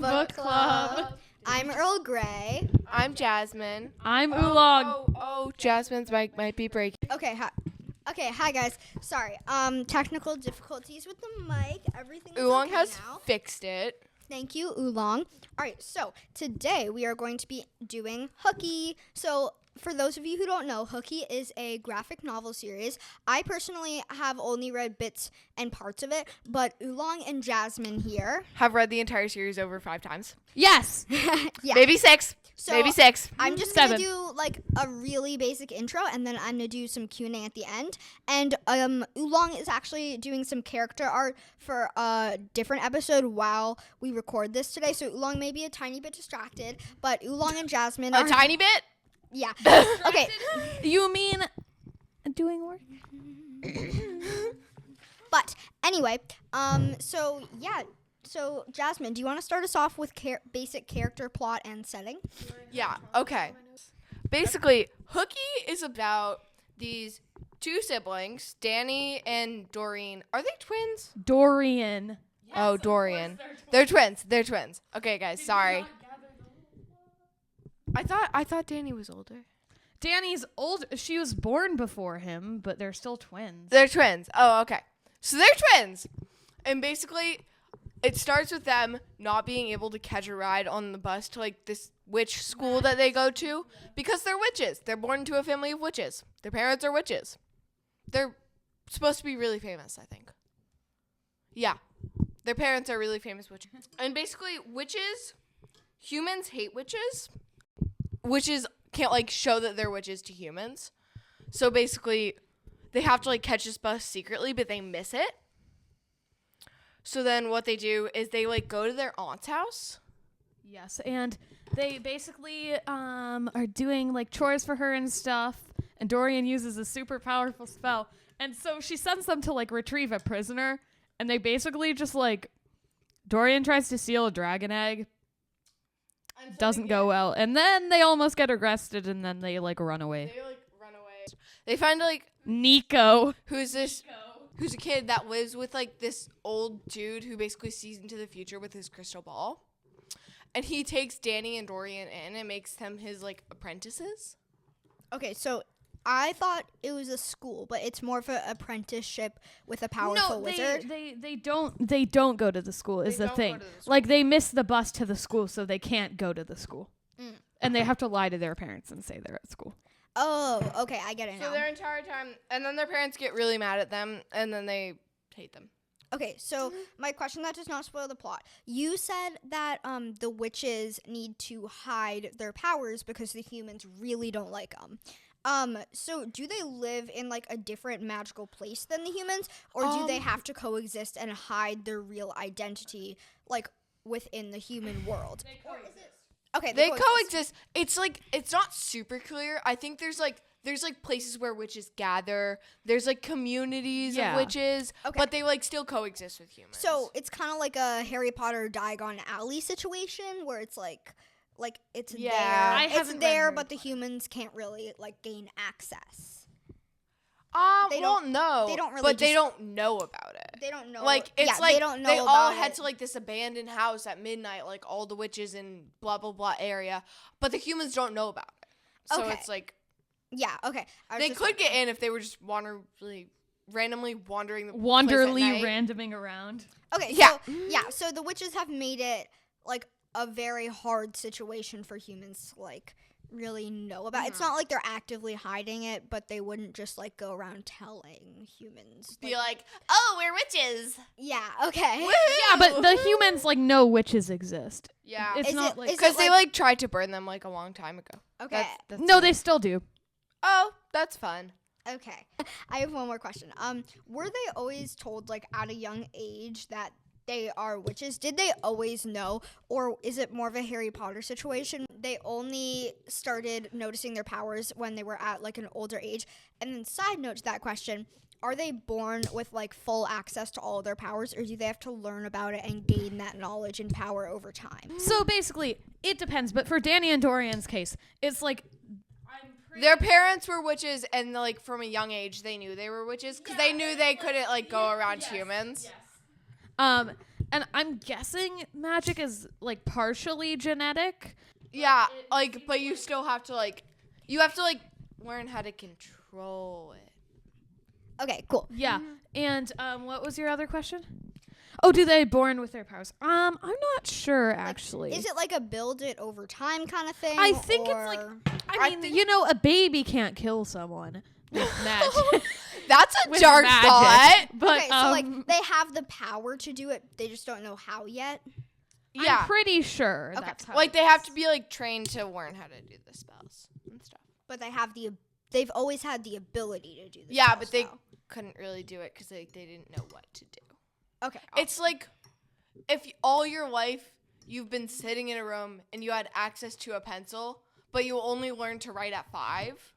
Book Club. I'm Earl Grey. I'm Jasmine. I'm Oolong. Oh, Jasmine's mic might be breaking. Hi guys. Sorry. Technical difficulties with the mic. Everything is Oolong okay has now. fixed it. Thank you, Oolong. All right, so today we are going to be doing Hooky. So for those of you who don't know, Hooky is a graphic novel series. I personally have only read bits and parts of it, but Oolong and Jasmine here Have read the entire series over 5 times. Yes. yeah. Maybe 6. So Maybe 6. I'm just going to 7. do like a really basic intro, and then I'm going to do some Q&A at the end. And Oolong is actually doing some character art for a different episode while we record this today. So Oolong may be a tiny bit distracted, but Oolong and Jasmine are... A tiny bit? Yeah. Okay. You mean doing work? But anyway, So Jasmine, do you want to start us off with basic character plot and setting? Yeah, okay. Basically, Hooky is about these 2 siblings, Danny and Doreen. Are they twins? Dorian. Yes, oh, Dorian. They're twins. Okay, guys, sorry. I thought Danny was older. Danny's old. She was born before him, but they're still twins. They're twins. Oh, okay. So they're twins. And basically, it starts with them not being able to catch a ride on the bus to like this witch school that they go to because they're witches. They're born into a family of witches. Their parents are witches. They're supposed to be really famous, I think. Yeah. Their parents are really famous witches. And basically, humans hate witches. Witches can't like show that they're witches to humans. So basically, they have to like catch this bus secretly, but they miss it. So then what they do is they like go to their aunt's house. Yes, and they basically are doing like chores for her and stuff. And Dorian uses a super powerful spell. And so she sends them to like retrieve a prisoner. And they basically just like, Dorian tries to steal a dragon egg. Doesn't go well. And then they almost get arrested and then they like run away. They find like Nico. who's a kid that lives with like this old dude who basically sees into the future with his crystal ball. And he takes Danny and Dorian in and makes them his like apprentices. Okay, so I thought it was a school, but it's more of an apprenticeship with a powerful wizard. They don't go to the school is the thing. Like they miss the bus to the school, so they can't go to the school. And they have to lie to their parents and say they're at school. Oh, okay, I get it now. So their entire time, and then their parents get really mad at them, and then they hate them. Okay, so my question that does not spoil the plot. You said that the witches need to hide their powers because the humans really don't like them. So do they live in like a different magical place than the humans, or do they have to coexist and hide their real identity like within the human world? Okay, they coexist. It's like it's not super clear. I think there's like places where witches gather. There's like communities of witches, but they like still coexist with humans. So it's kind of like a Harry Potter Diagon Alley situation where it's like it's there. It's there, but the humans can't really like gain access. They don't know. They don't really, but they don't know about it. They don't know. Like it's like they don't know they about all it. head to like this abandoned house at midnight, like all the witches in blah blah blah area, but the humans don't know about it. So it's like, yeah, okay. They could get in if they were just randomly wandering the randoming around. Okay, so the witches have made it like a very hard situation for humans to like really know about. It's not like they're actively hiding it, but they wouldn't just like go around telling humans. Be like, oh, we're witches. Yeah, okay. Yeah, but the humans like know witches exist. Yeah. It's not like because they like tried to burn them like a long time ago. Okay. That's no, they still do. Oh, that's fun. Okay. I have one more question. Were they always told like at a young age that they are witches? Did they always know, or is it more of a Harry Potter situation? They only started noticing their powers when they were at like an older age. And then side note to that question, are they born with like full access to all of their powers, or do they have to learn about it and gain that knowledge and power over time? So basically, it depends. But for Danny and Dorian's case, it's like their parents were witches, and like from a young age, they knew they were witches because they knew they couldn't like go around humans. Yes. And I'm guessing magic is like partially genetic. Yeah, like, but you still have to like, learn how to control it. Okay, cool. Yeah. And what was your other question? Oh, do they born with their powers? I'm not sure actually. Is it like a build it over time kind of thing? I think it's like, I mean, you know, a baby can't kill someone with magic. That's a With dark magic. thought. But okay, so like they have the power to do it, they just don't know how yet. Yeah, I'm pretty sure Okay. that's how like it they have is. to be like trained to learn how to do the spells and stuff. But they've always had the ability to do this. Yeah, but they couldn't really do it because they didn't know what to do. Okay. It's like if all your life you've been sitting in a room and you had access to a pencil, but you only learned to write at 5.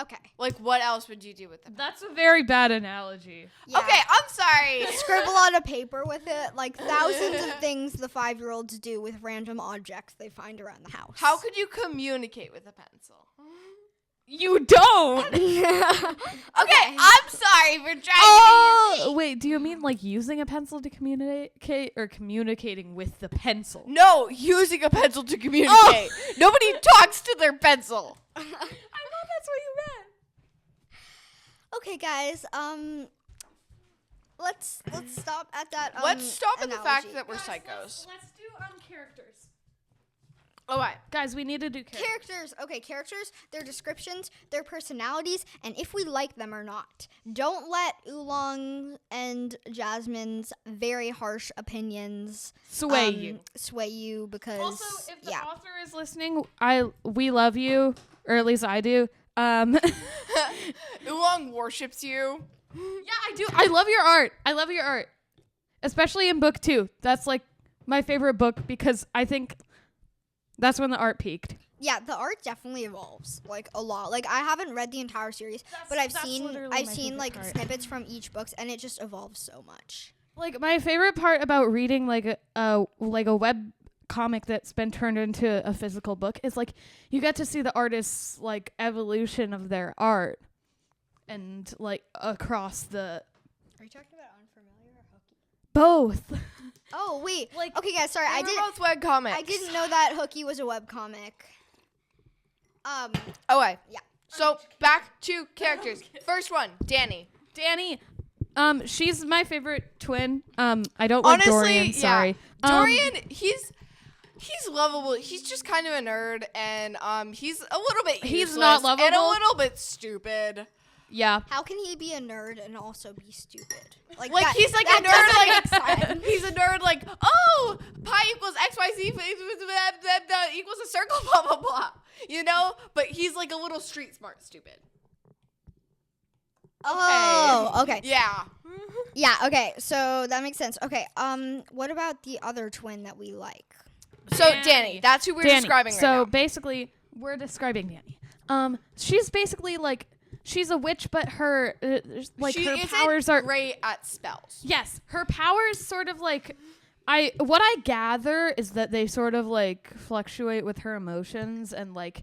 Okay. Like, what else would you do with them? That's a very bad analogy. Yeah. Okay, I'm sorry. Scribble on a paper with it, like thousands of things the 5-year-olds do with random objects they find around the house. How could you communicate with a pencil? You don't. Okay, I'm sorry for trying Oh, wait. Do you mean like using a pencil to communicate, or communicating with the pencil? No, using a pencil to communicate. Nobody talks to their pencil. I thought that's what you meant. Okay, guys. Let's stop at that. Let's stop at the fact analogy. that we're Guys, psychos. Let's do characters. All right. Guys, we need to do characters. Characters. Okay, characters, their descriptions, their personalities, and if we like them or not. Don't let Oolong and Jasmine's very harsh opinions sway you because Also, if the yeah. author is listening, we love you, or at least I do. Oolong worships you. Yeah, I do. I love your art. Especially in book 2. That's like my favorite book because I think that's when the art peaked. Yeah, the art definitely evolves like a lot. Like I haven't read the entire series, but I've seen literally my favorite like part. snippets from each books, and it just evolves so much. Like my favorite part about reading like a web comic that's been turned into a physical book is like you get to see the artist's like evolution of their art and like across the Are you talking about Unfamiliar or Hooky? both. Oh wait, Like, okay, guys. Sorry, They were both webcomics. I didn't know that Hooky was a webcomic. Okay. Yeah. So back to characters. First one, Danny. Danny, she's my favorite twin. I don't like Honestly, Dorian. Sorry, Dorian, he's lovable. He's just kind of a nerd, and he's a little bit He's not useless and a lovable. little bit stupid. Yeah. How can he be a nerd and also be stupid? Like that- he's like that a nerd, doesn't make sense. he's a nerd. Like, oh, pi equals XYZ equals a circle. Blah blah blah. You know, but he's like a little street smart stupid. Oh, okay. Yeah. Yeah, okay. So that makes sense. Okay. What about the other twin that we like? So Danny, that's who we're describing right so now. basically, we're describing Danny. She's basically like she's a witch, but her She her isn't powers are great at spells. yes, her powers sort of like what I gather is that they sort of like fluctuate with her emotions and like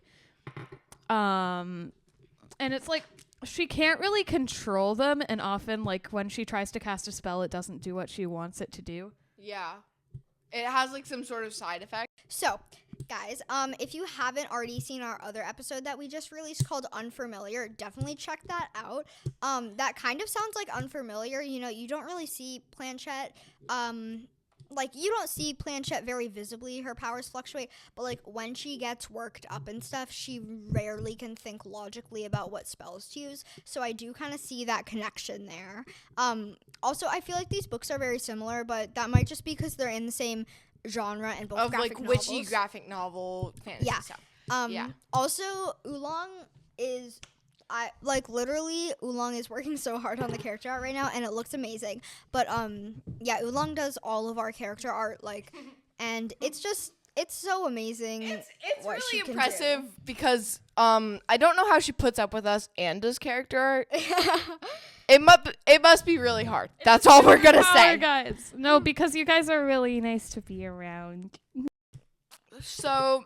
and it's like she can't really control them, and often like when she tries to cast a spell it doesn't do what she wants it to do. Yeah. It has like some sort of side effect. So, guys, if you haven't already seen our other episode that we just released called Unfamiliar, definitely check that out. That kind of sounds like Unfamiliar. You know, you don't really see Planchette. Like, you don't see Planchette very visibly. Her powers fluctuate. But, like, when she gets worked up and stuff, she rarely can think logically about what spells to use. So I do kind of see that connection there. Also, I feel like these books are very similar, but that might just be because they're in the same genre and both Of graphic like novels. witchy graphic novel fantasy Yeah. stuff. Yeah. Also, Oolong is, literally, Oolong is working so hard on the character art right now, and it looks amazing. But, yeah, Oolong does all of our character art, like, and it's so amazing. It's what really she can impressive because I don't know how she puts up with us and does character art. It must be really hard. That's all we're gonna say. Guys. No, because you guys are really nice to be around. So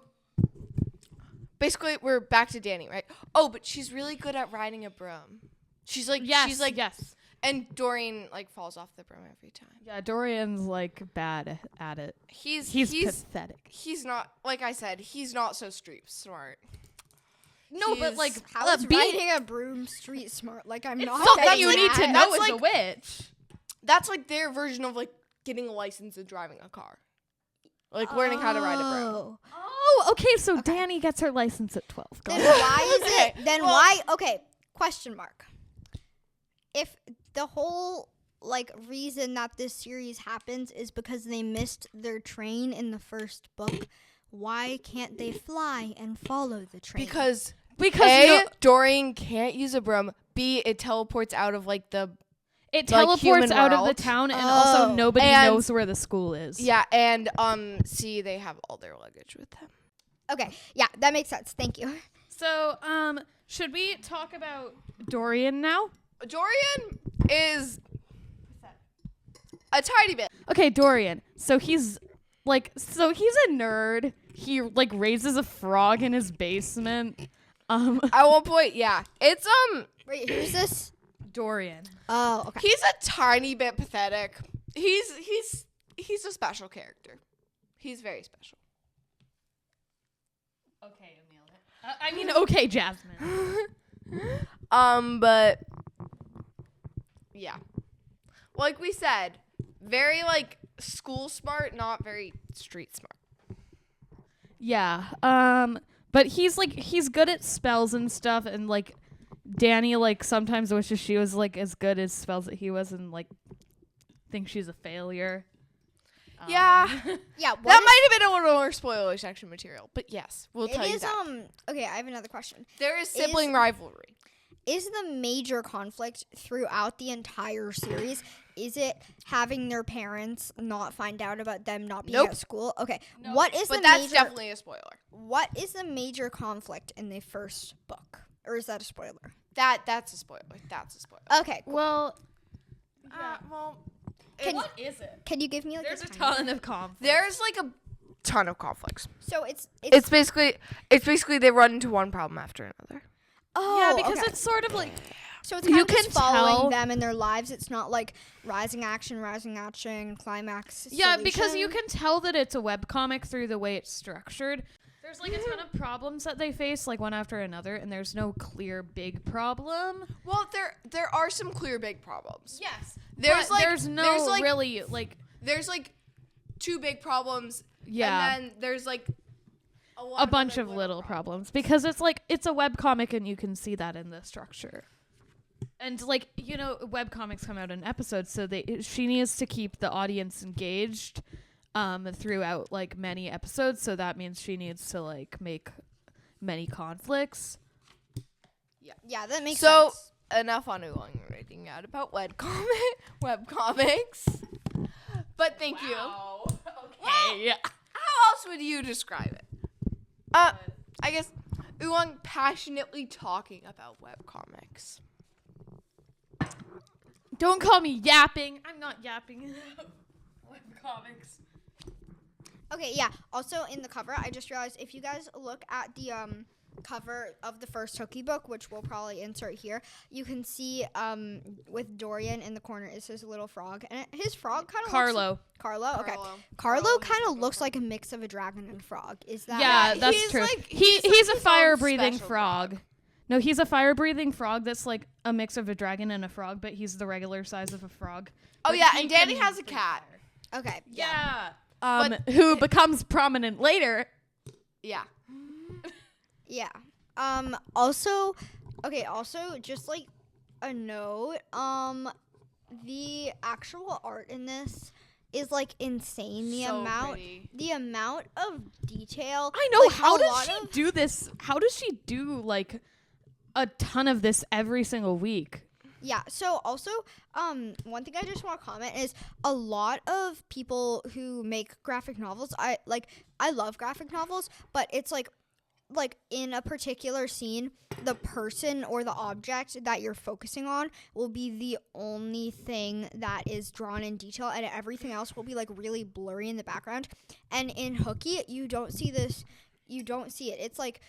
basically, we're back to Danny, right? Oh, but she's really good at riding a broom. She's like Yes, she's like yes. And Dorian like falls off the broom every time. Yeah, Dorian's like bad at it. He's pathetic. He's not, like I said, he's not so street smart. No, but like How is riding a broom street smart? Like I'm not something getting you need to that. know That's as a like- witch. That's like their version of like getting a license and driving a car. Like learning how to ride a broom. Oh, okay. So Danny gets her license at 12. Go Then ahead. why is it? Okay, Then well- why? Okay, question mark. If the whole like reason that this series happens is because they missed their train in the first book, why can't they fly and follow the train? Because Because you know, Dorian can't use a broom. B, it teleports out of like the it like, teleports human out of the world. town, and Oh. also nobody And- knows where the school is. and C, they have all their luggage with them. Okay, yeah, that makes sense. Thank you. So, should we talk about Dorian now? Dorian is a tiny bit. Okay, Dorian. So he's a nerd. He like raises a frog in his basement. At one point, yeah, it's Wait, who's this? Dorian. Oh, okay. he's a tiny bit pathetic. He's a special character. He's very special. Okay, Amelia. I mean, okay, Jasmine. But yeah, like we said, very like school smart, not very street smart. Yeah. But he's good at spells and stuff, and like Danny like sometimes wishes she was like as good as spells that he was, and like thinks she's a failure. Yeah, Yeah, that might have been a little more spoiler section material, but yes, we'll it tell you is. that. Okay, I have another question. There is sibling rivalry. Is the major conflict throughout the entire series? Is it having their parents not find out about them not being Nope. at school? Okay, No. what is But the that's major? definitely a spoiler. What is the major conflict in the first book, or is that a spoiler? That's a spoiler. That's a spoiler. Okay, cool. Well, Well, what is it? Can you give me like There's a tiny- ton of conflict. there's like a ton of conflicts. So it's It's basically they run into one problem after another. oh Yeah, because okay. it's sort of like So it's You kind of just can following tell- them in their lives. It's not like rising action, climax. yeah, because you solution. can tell that it's a webcomic through the way it's structured. There's like a ton of problems that they face, like one after another, and there's no clear big problem. Well, there are some clear big problems. Yes, There's like there's no there's like really like there's like two big problems. yeah. And then there's like a lot A bunch other of little problems because it's like it's a webcomic and you can see that in the structure. And like, you know, webcomics come out in episodes, so she needs to keep the audience engaged throughout like many episodes, so that means she needs to like make many conflicts. Yeah, that makes So sense. enough on Oolong rating out about webcomics. But thank you. Okay. How else would you describe it? I guess Oolong passionately talking about webcomics. Don't call me yapping. I'm not yapping. Webcomics. Okay, yeah. Also in the cover, I just realized if you guys look at the cover of the first Hooky book, which we'll probably insert here, you can see with Dorian in the corner is his little frog, and his frog kind of Carlo. Carlo. Okay. Carlo. Carlo kind of looks like a mix of a dragon and frog. Is that Yeah, right? that's he's true. like- He's his a own fire-breathing special frog. No, he's a fire-breathing frog that's like a mix of a dragon and a frog, but he's the regular size of a frog. Oh But yeah, he and Danny can has a breathe cat. fire. Okay. Yeah. But- Who becomes prominent later. Yeah. Yeah. Also, just like a note, the actual art in this is like insane. The amount of detail. I know. like, How a does lot she of- do this? How does she do like a ton of this every single week? Yeah. So also, one thing I just want to comment is a lot of people who make graphic novels. I love graphic novels, but it's like in a particular scene, the person or the object that you're focusing on will be the only thing that is drawn in detail, and everything else will be like really blurry in the background. And in Hooky, you don't see this. You don't see it. It's like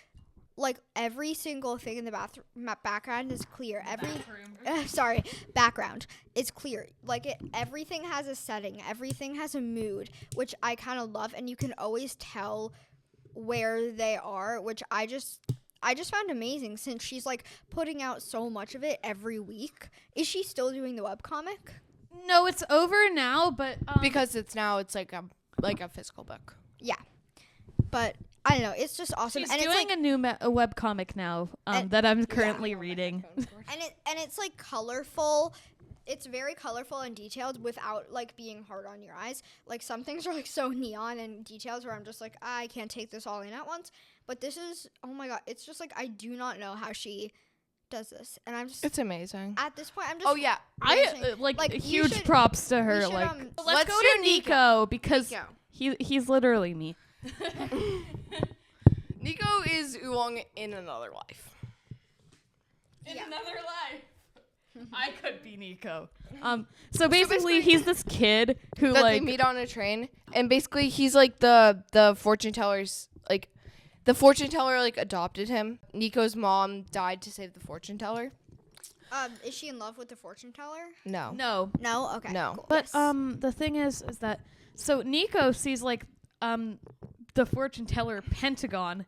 like every single thing in the background is clear. Bathroom. Background is clear. Like everything has a setting, everything has a mood, which I kind of love, and you can always tell where they are, which I just found amazing since she's like putting out so much of it every week. Is she still doing the webcomic? No, it's over now, but because it's like a physical book. Yeah, but I don't know. It's just awesome. she's And doing it's like, a new webcomic now that I'm currently reading. and it's like colorful. It's very colorful and detailed without like being hard on your eyes. Like some things are like so neon and detailed where I'm just like, I can't take this all in at once. But this is, oh my god, it's just like I do not know how she does this, and I'm just It's amazing. at this point I'm just. Oh yeah, I Like, you huge should- props to her. should, Like, let's let's go do to Nico because Nico. he's literally me. Nico is Oolong in another life. In Yeah. another life, I could be Nico. So basically, he's this kid who That like they meet on a train, and basically he's like the fortune teller's like the fortune teller like adopted him. Nico's mom died to save the fortune teller. Is she in love with the fortune teller? No. No. Okay. No. Cool. But Yes. the thing is that so Nico sees like the fortune teller Pentagon.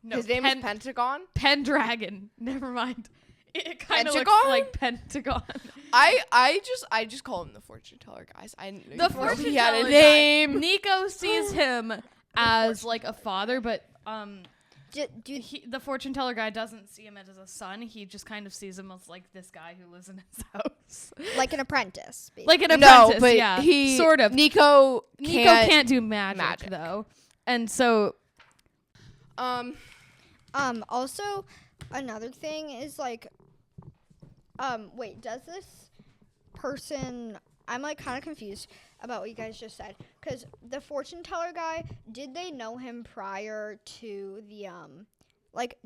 No, His name is Pentagon. Pendragon. Never mind. It kind of looks Pentagon? like Pentagon. I just call him the fortune teller, guys. I didn't know The he fortune had teller a name. Nico sees him as like a father, but the fortune teller guy doesn't see him as a son. He just kind of sees him as like this guy who lives in his house, like an apprentice. Basically. like an No, apprentice. but yeah, he sort of. Nico can't do magic though, and so Also, another thing is like, wait, does this person? I'm like kind of confused about what you guys just said, because the fortune teller guy, did they know him prior to the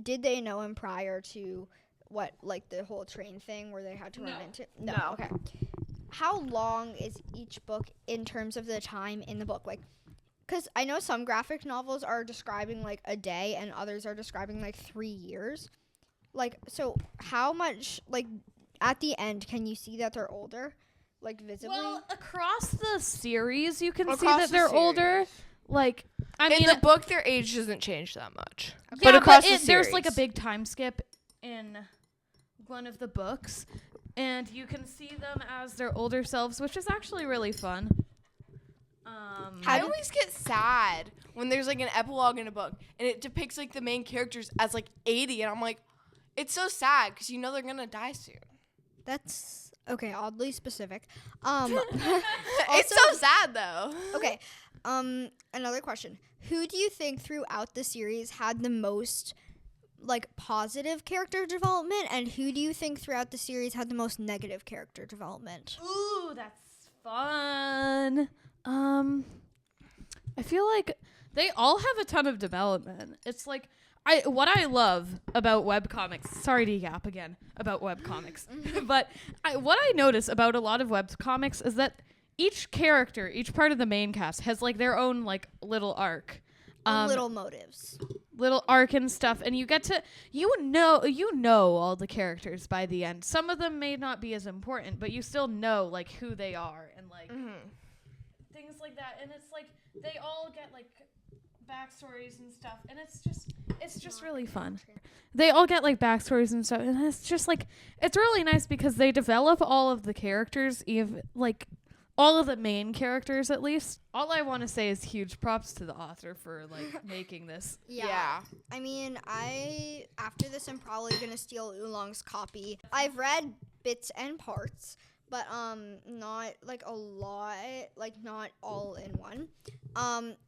did they know him prior to what, like the whole train thing where they had to run into? No. Okay. How long is each book in terms of the time in the book? Like, because I know some graphic novels are describing like a day and others are describing like 3 years. Like, so how much, like, at the end, can you see that they're older? Like, visibly? well across the series you can see Across that the they're series. older. Like, I mean, in the book, their age doesn't change that much. yeah, But across the there's like a series. big time skip in one of the books, and you can see them as their older selves, which is actually really fun. I always get sad when there's like an epilogue in a book and it depicts like the main characters as like 80, and I'm like, it's so sad because you know they're gonna die soon. That's, okay, oddly specific. It's so sad though. Okay, another question. Who do you think throughout the series had the most, like, positive character development, and who do you think throughout the series had the most negative character development? Ooh, that's fun. I feel like they all have a ton of development. It's like what I love about webcomics. Sorry to yap again about webcomics, but what I notice about a lot of webcomics is that each character, each part of the main cast, has like their own like little arc. Little motives. Little arc and stuff, and you get to you know all the characters by the end. Some of them may not be as important, but you still know like who they are and like things like that. And it's like they all get like backstories and stuff, and it's just really fun. They all get like backstories and stuff, and it's just like it's really nice because they develop all of the characters, even like all of the main characters at least. All I want to say is huge props to the author for like making this. Yeah. I mean, after this, I'm probably gonna steal Oolong's copy. I've read bits and parts, but not like a lot, like not all in one.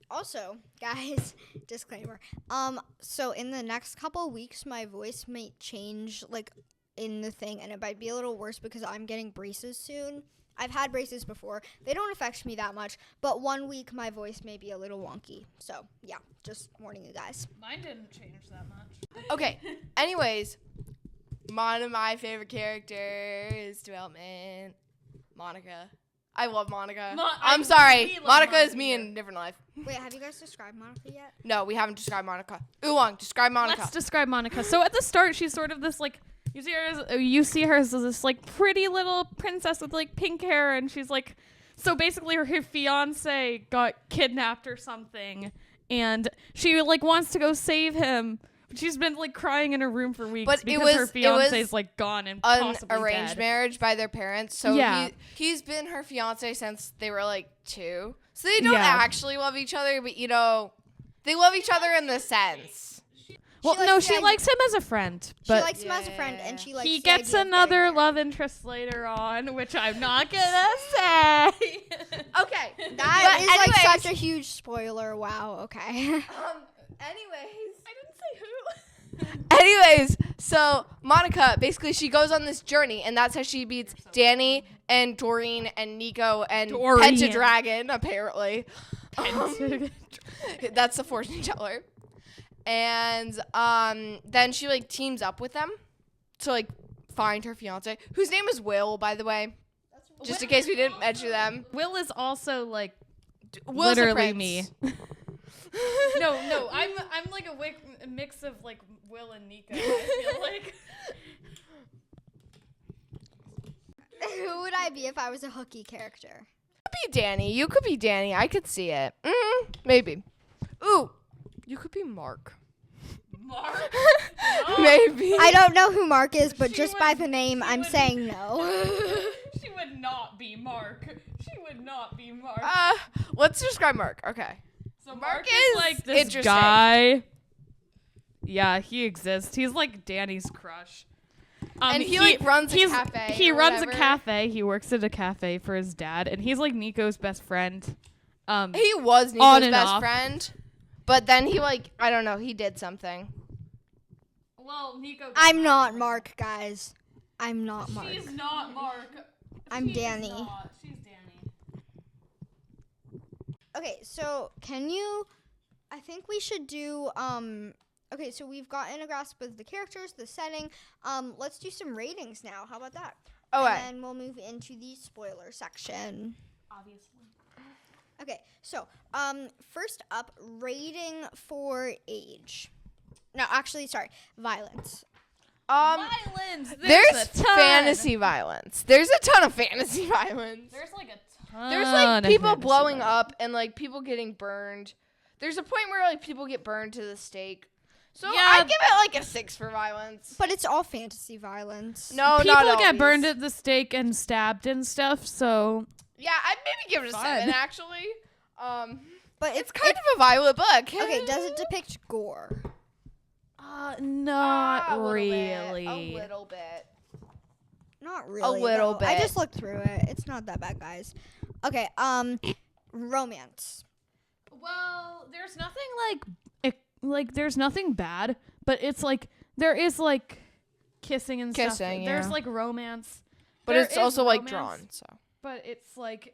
Also, guys, disclaimer. So in the next couple weeks, my voice might change, like in the thing, and it might be a little worse because I'm getting braces soon. I've had braces before. They don't affect me that much, but 1 week my voice may be a little wonky. So, yeah, just warning you guys. Mine didn't change that much. Okay. Anyways, one of my favorite characters development, Monica. I love Monica. I'm sorry. we love Monica is Monica me here. in a different life. Wait, have you guys described Monica yet? No, we haven't described Monica. Oolong, describe Monica. Let's describe Monica. So at the start, she's sort of this like you see her as this like pretty little princess with like pink hair, and she's like, so basically her fiance got kidnapped or something, and she like wants to go save him. But she's been like crying in her room for weeks But because her fiance is like gone and an possibly arranged dead. marriage by their parents. So Yeah. he's been her fiance since they were like 2. So they don't Yeah. actually love each other, but you know, they love each other in the sense. Well, She no, likes she the likes him as a friend, She but likes him as a friend, and she likes he the gets idea of another getting married. love interest later on, which I'm not gonna say. Okay. That is like anyways- such a huge spoiler. Wow. Okay. Anyways. I didn't say who. Anyways, so Monica, basically she goes on this journey, and that's how she beats Danny and Doreen and Nico and Pets a Dorian. Dragon, apparently. That's the fortune teller. And then she like teams up with them to like find her fiance, whose name is Will, by the way. Just in case we didn't mention them. Will is also like Will's a literally prince. me. No, I'm like a mix of like Will and Nico. I feel like. Who would I be if I was a Hooky character? Could be Danny. You could be Danny. I could see it. Maybe. Ooh, you could be Mark. Mark. Maybe. I don't know who Mark is, but She just by would- the name, she I'm would- saying no. She would not be Mark. She would not be Mark. Let's describe Mark. Okay. So Mark is is like this interesting. guy. Yeah, he exists. He's like Danny's crush. And he, like, runs a cafe He or runs a whatever. cafe. He works at a cafe for his dad, and he's like Nico's best friend. He was On Nico's and best off. friend, but then he like I don't know. He did something. Well, Nico. I'm not Mark, guys. I'm not Mark. She's not Mark. I'm She's Danny. not. She's Danny. Okay, so can you? I think we should do. Okay, so we've gotten a grasp of the characters, the setting. Let's do some ratings now. How about that? Oh, and wait. then we'll move into the spoiler section. Obviously. Okay, so first up, rating for age. No, actually, sorry, violence. Violence. There's a ton. fantasy violence. There's a ton of fantasy violence. There's like a ton. There's like of people fantasy blowing violence. up and like people getting burned. There's a point where like people get burned to the stake. So Yeah. I give it like a 6 for violence. But it's all fantasy violence. No, People not get always. burned at the stake and stabbed and stuff. So Yeah, I'd maybe give it a Fun. 7 actually. But It's kind of a violent book. okay. Does it depict gore? not A little really. Bit, a little bit. Not really. little though. I bit. just looked through it. It's not that bad, guys. Okay. Romance. Well, there's nothing like there's nothing bad, but it's like there is like kissing and stuff. Kissing, There's yeah. like romance, But There it's is also like romance, drawn, so. But it's like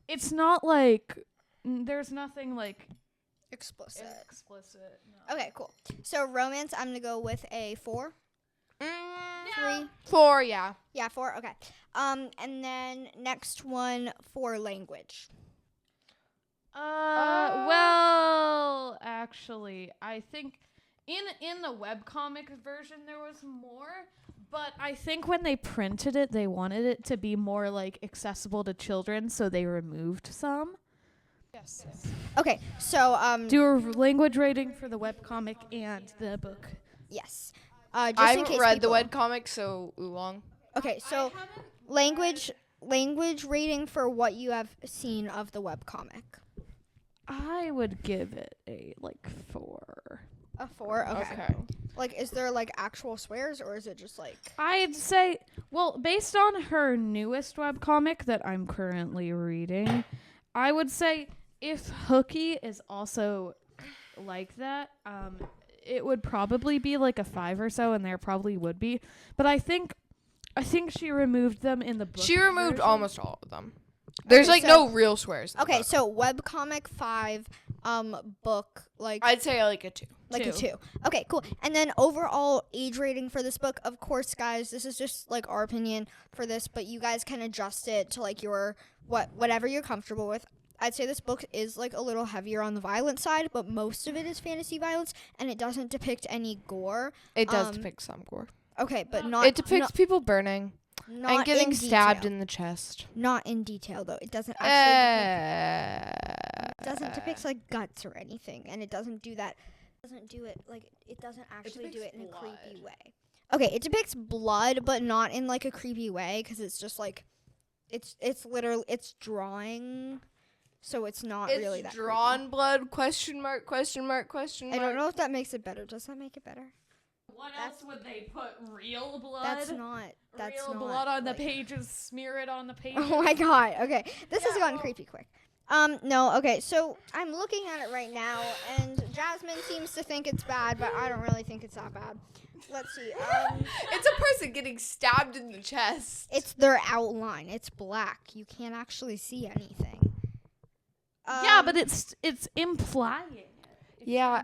it's not like there's nothing like Explicit. explicit. No. Okay, cool. So romance, I'm gonna go with a 4. 3. 4, yeah. Yeah, 4. Okay. And then next one for language. Well, actually, I think in the webcomic version there was more, but I think when they printed it, they wanted it to be more like accessible to children, so they removed some. Yes. Okay, so Do a language rating for the webcomic and the book. yes. Just I in haven't case read the people- webcomic, so oolong. Okay, so language rating for what you have seen of the webcomic. I would give it a 4. A 4. Okay. Okay. Like, is there like actual swears, or is it just like? I'd say, well, based on her newest webcomic that I'm currently reading, I would say if Hooky is also like that, it would probably be like a 5 or so, and there probably would be. But I think she removed them in the book. She removed version. almost all of them. There's Okay, like so- no real swears. in the Okay, book. so webcomic 5, book like. I'd say like a 2. Like a 2. Okay, cool. And then overall age rating for this book, of course, guys, this is just like our opinion for this, but you guys can adjust it to like your whatever you're comfortable with. I'd say this book is like a little heavier on the violent side, but most of it is fantasy violence, and it doesn't depict any gore. It does depict some gore. Okay, but not. It depicts people burning and getting stabbed in the chest. Not in detail though. It doesn't actually. Doesn't depict like guts or anything, and it doesn't do that. Doesn't do it like it doesn't actually do it in a creepy way. Okay, it depicts blood, but not in like a creepy way, because it's just like, it's literally it's drawing. So it's not really that drawn creepy. blood, question mark, question mark, question mark. I don't know if that makes it better. Does that make it better? What else would they put? Real blood? That's not real blood on the pages, smear it on the pages. Oh my god, okay. This has gotten creepy quick. No, okay, so I'm looking at it right now, and Jasmine seems to think it's bad, but I don't really think it's that bad. Let's see. It's a person getting stabbed in the chest. It's their outline. It's black. You can't actually see anything. Yeah, but it's implying it. Yeah.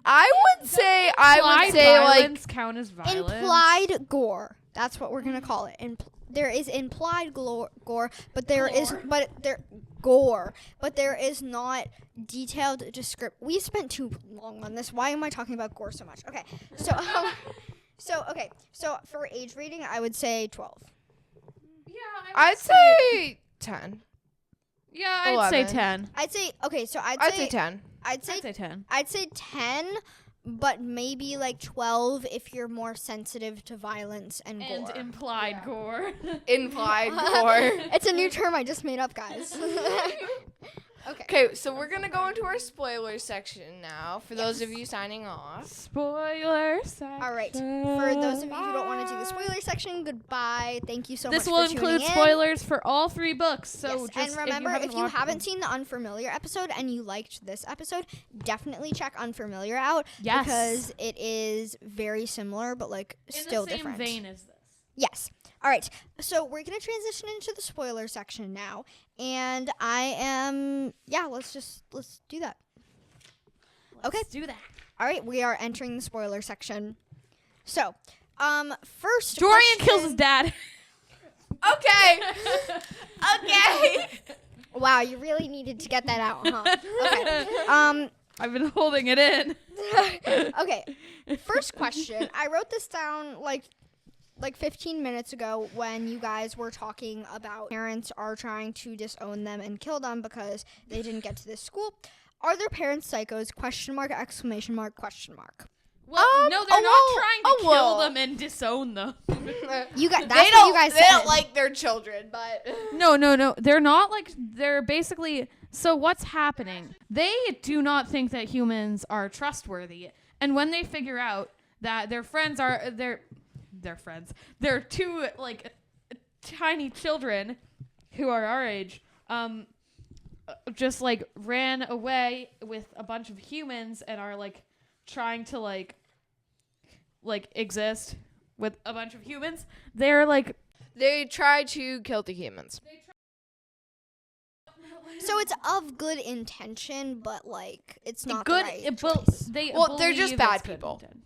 I would say like violence count as violence. Implied gore. That's what we're gonna call it. There is implied gore, but there is not detailed description. We spent too long on this. Why am I talking about gore so much? Okay, so for age rating, I would say 12. Yeah, I'd say 10. Yeah, I'd say 10. I'd say I'd say 10. I'd say 10. I'd say 10, but maybe like 12 if you're more sensitive to violence and gore. And implied gore. Implied gore. It's a new term I just made up, guys. Okay, so we're going to go into our spoiler section now for those of you signing off. Spoiler section. All right. For those of you who don't want to do the spoiler section, goodbye. Thank you so much This for will tuning include in. spoilers for all 3 books. So Yes, just and remember, if you haven't watched seen the Unfamiliar episode and you liked this episode, definitely check Unfamiliar out. Yes. Because it is very similar, but like still different. In the same vein as this. Yes. All right. So we're going to transition into the spoiler section now. And let's do that. Let's do that. All right. We are entering the spoiler section. So, first Dorian question. kills his dad. Okay. Okay. Wow, you really needed to get that out, huh? Okay. I've been holding it in. Okay. First question. I wrote this down like 15 minutes ago when you guys were talking about parents are trying to disown them and kill them because they didn't get to this school. Are their parents psychos? Question mark, exclamation mark, question mark. Well, no, they're not trying to kill them and disown them. You guys, that's what you guys said. They don't like their children, but No. They're not like, they're basically, so what's happening? They do not think that humans are trustworthy. And when they figure out that their friends are, they're 2 like tiny children who are our age, just like ran away with a bunch of humans and are like trying to like exist with a bunch of humans. They're like, they try to kill the humans. So it's of good intention, but like it's not good. the right choice. They're just believe bad it's good people. intention.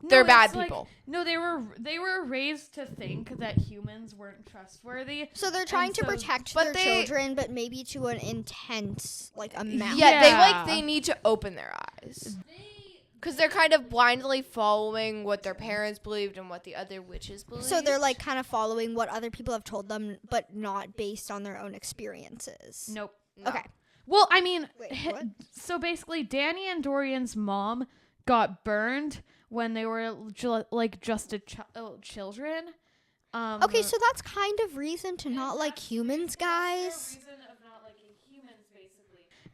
They're No, bad it's like- people. No, they were raised to think that humans weren't trustworthy. So they're trying to so- protect but their children, but maybe to an intense amount. Yeah, they need to open their eyes. Because they're kind of blindly following what their parents believed and what the other witches believed. So they're like kind of following what other people have told them, but not based on their own experiences. Nope. No. Okay. Well, I mean, Wait, what? so basically, Danny and Dorian's mom got burned when they were just children. Okay, so that's kind of reason to not like humans, guys.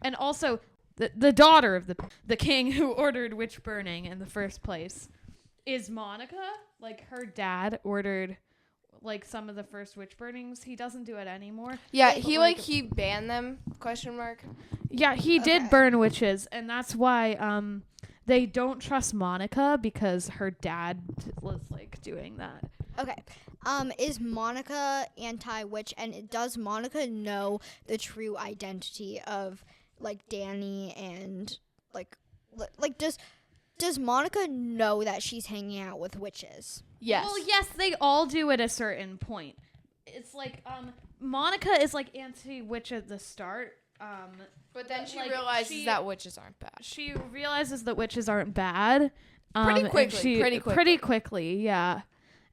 And also, the daughter of the king who ordered witch burning in the first place is Monica. Like, her dad ordered some of the first witch burnings. He doesn't do it anymore. Yeah, he banned them, question mark. Yeah, he did Okay. burn witches, and that's why they don't trust Monica because her dad was doing that. Okay. Is Monica anti-witch, and does Monica know the true identity of Danny and like does Monica know that she's hanging out with witches? Yes. Well, yes, they all do at a certain point. It's like Monica is like anti-witch at the start. But then she like, realizes that witches aren't bad. She realizes that witches aren't bad. Pretty and quickly. Pretty quickly, yeah.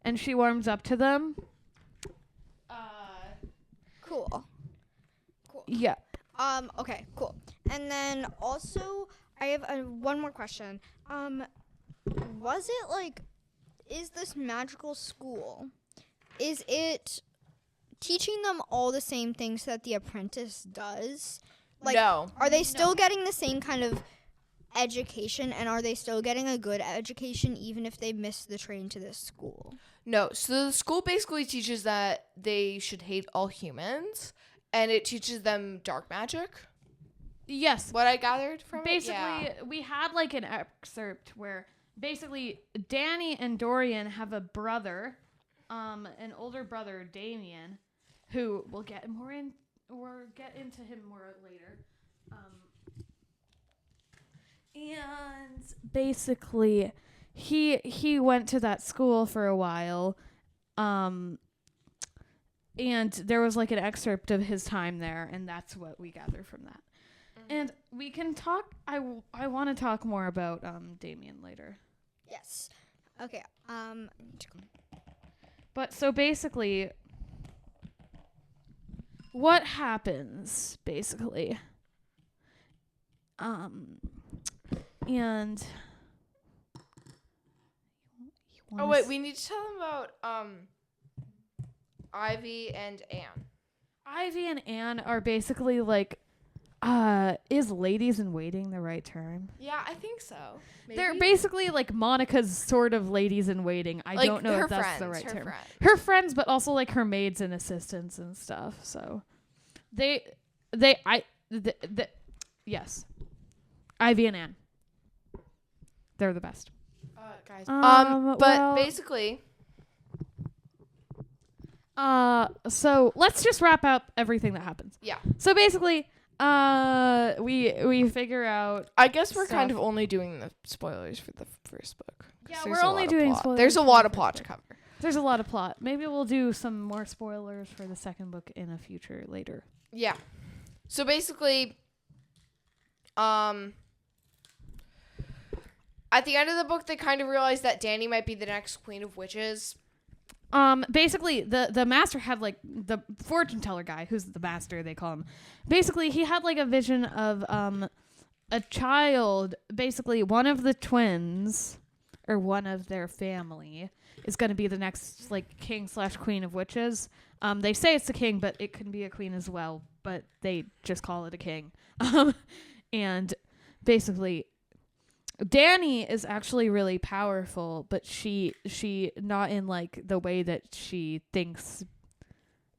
And she warms up to them. Cool. Yeah. Okay, cool. And then also, I have one more question. Was it like, is this magical school, is it teaching them all the same things that The Apprentice does? Like, No. Are they still getting the same kind of education, and are they still getting a good education even if they miss the train to this school? No. So the school basically teaches that they should hate all humans, and it teaches them dark magic. Yes. What I gathered from Basically, we had like an excerpt where basically Danny and Dorian have a brother, an older brother, Damien, who we'll get into him more later. And basically he went to that school for a while. And there was like an excerpt of his time there, and that's what we gather from that. And we can talk. I want to talk more about Damien later. Yes. Okay. But so basically, what happens basically? And Oh wait, we need to tell them about Ivy and Anne. Ivy and Anne are basically like, is ladies in waiting the right term? Yeah, I think so. Maybe? They're basically like Monica's sort of ladies in waiting. I like don't know her if that's friends, the right her term. friends. Her friends, but also like her maids and assistants and stuff. So yes, Ivy and Anne. They're the best. Guys. Well, Basically. So let's just wrap up everything that happens. Yeah. So basically, we figure out. I guess we're kind stuff. of only doing the spoilers for the first book. Yeah, There's we're a only lot of doing plot. spoilers. There's a for lot the of plot first to book. cover. There's a lot of plot. Maybe we'll do some more spoilers for the second book in a future later. Yeah. So basically, at the end of the book, they kind of realize that Dani might be the next Queen of Witches. Basically, the master had like the fortune teller guy, who's the master they call him. Basically, he had like a vision of a child. Basically, one of the twins or one of their family is going to be the next like king/queen of witches. They say it's the king, but it can be a queen as well. But they just call it a king. And basically, Dani is actually really powerful, but she not in like the way that she thinks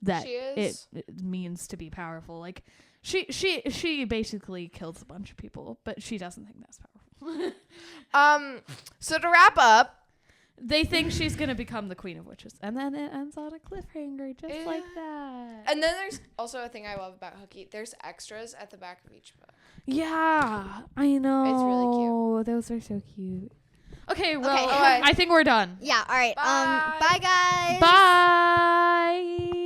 that She is? it means to be powerful. Like she basically kills a bunch of people, but she doesn't think that's powerful. So to wrap up, They think she's gonna become the queen of witches, and then it ends on a cliffhanger, just like that. and then there's also a thing I love about Hooky. There's extras at the back of each book. Yeah, I know. It's really cute. Those are so cute. Okay, well, Okay. I think we're done. Yeah, all right. Bye. Bye guys. Bye.